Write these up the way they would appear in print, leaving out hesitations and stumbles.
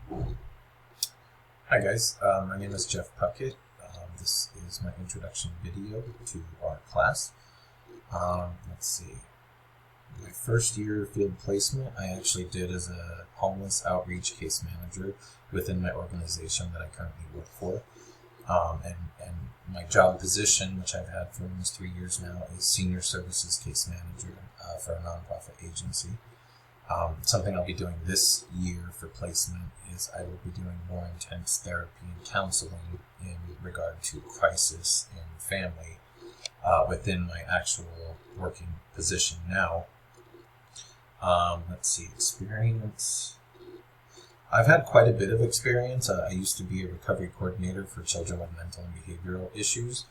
Hi guys, my name is Jeff Puckett. This is my introduction video to our class. Let's see. My first year field placement I actually did as a homeless outreach case manager within my organization that I currently work for. And my job position, which I've had for almost 3 years now, is Senior Services Case Manager for a nonprofit agency. Something I'll be doing this year for placement is I will be doing more intense therapy and counseling in regard to crisis in family within my actual working position now. Let's see, experience. I've had quite a bit of experience. I used to be a recovery coordinator for children with mental and behavioral issues.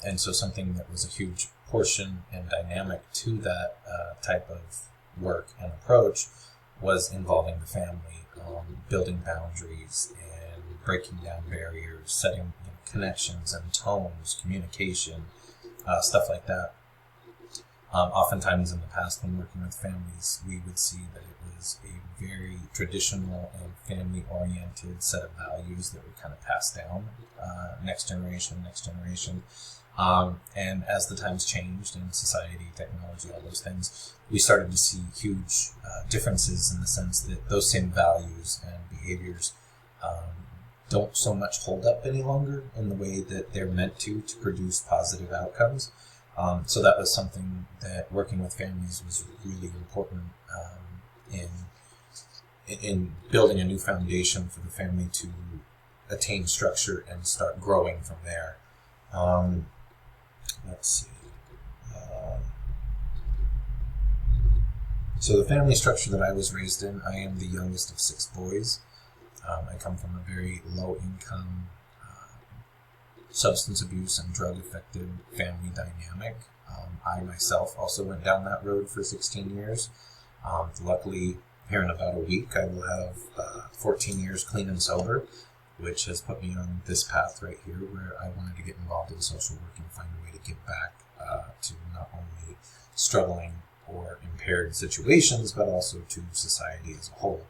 And so something that was a huge portion and dynamic to that type of work and approach was involving the family, building boundaries and breaking down barriers, setting connections and tones, communication, stuff like that. Oftentimes in the past, when working with families, we would see that it was a very traditional and family-oriented set of values that were kind of passed down, next generation. And as the times changed in society, technology, all those things, we started to see huge differences in the sense that those same values and behaviors don't so much hold up any longer in the way that they're meant to produce positive outcomes. So that was something that working with families was really important in building a new foundation for the family to attain structure and start growing from there. Let's see. So the family structure that I was raised in, I am the youngest of 6 boys. I come from a very low income, substance abuse and drug affected family dynamic. I myself also went down that road for 16 years. Luckily, here in about a week, I will have 14 years clean and sober, which has put me on this path right here where I wanted to get involved in social work and find a way to give back to not only struggling or impaired situations, but also to society as a whole.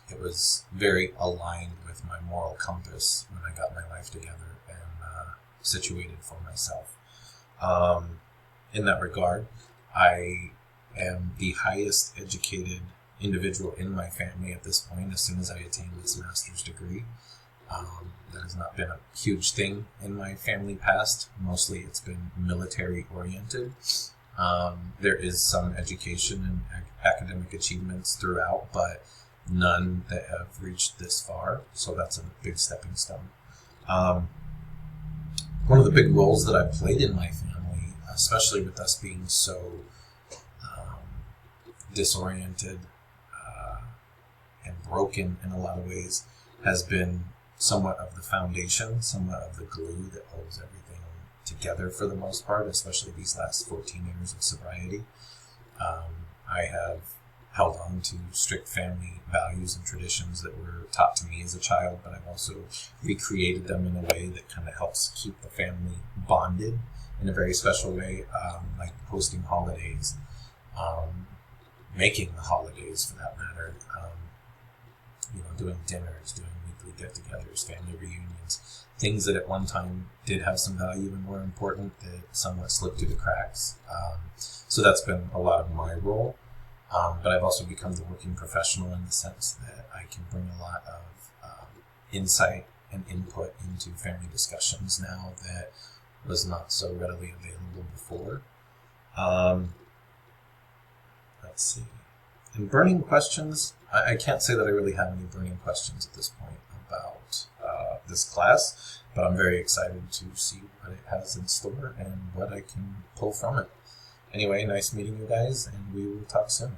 It was very aligned with my moral compass when I got my life together and situated for myself. In that regard, I am the highest educated individual in my family at this point as soon as I attained this master's degree. That has not been a huge thing in my family past. Mostly it's been military oriented. There is some education and academic achievements throughout, but none that have reached this far. So that's a big stepping stone. One of the big roles that I've played in my family, especially with us being so disoriented and broken in a lot of ways, has been somewhat of the foundation, somewhat of the glue that holds everything together for the most part, especially these last 14 years of sobriety. I have held on to strict family values and traditions that were taught to me as a child, but I've also recreated them in a way that kind of helps keep the family bonded in a very special way, like hosting holidays, making the holidays for that matter, doing dinners, doing weekly get-togethers, family reunions, things that at one time did have some value and were important that somewhat slipped through the cracks. So that's been a lot of my role. But I've also become the working professional in the sense that I can bring a lot of insight and input into family discussions now that was not so readily available before. Let's see. And burning questions, I can't say that I really have any burning questions at this point about this class, but I'm very excited to see what it has in store and what I can pull from it. Anyway, nice meeting you guys, and we will talk soon.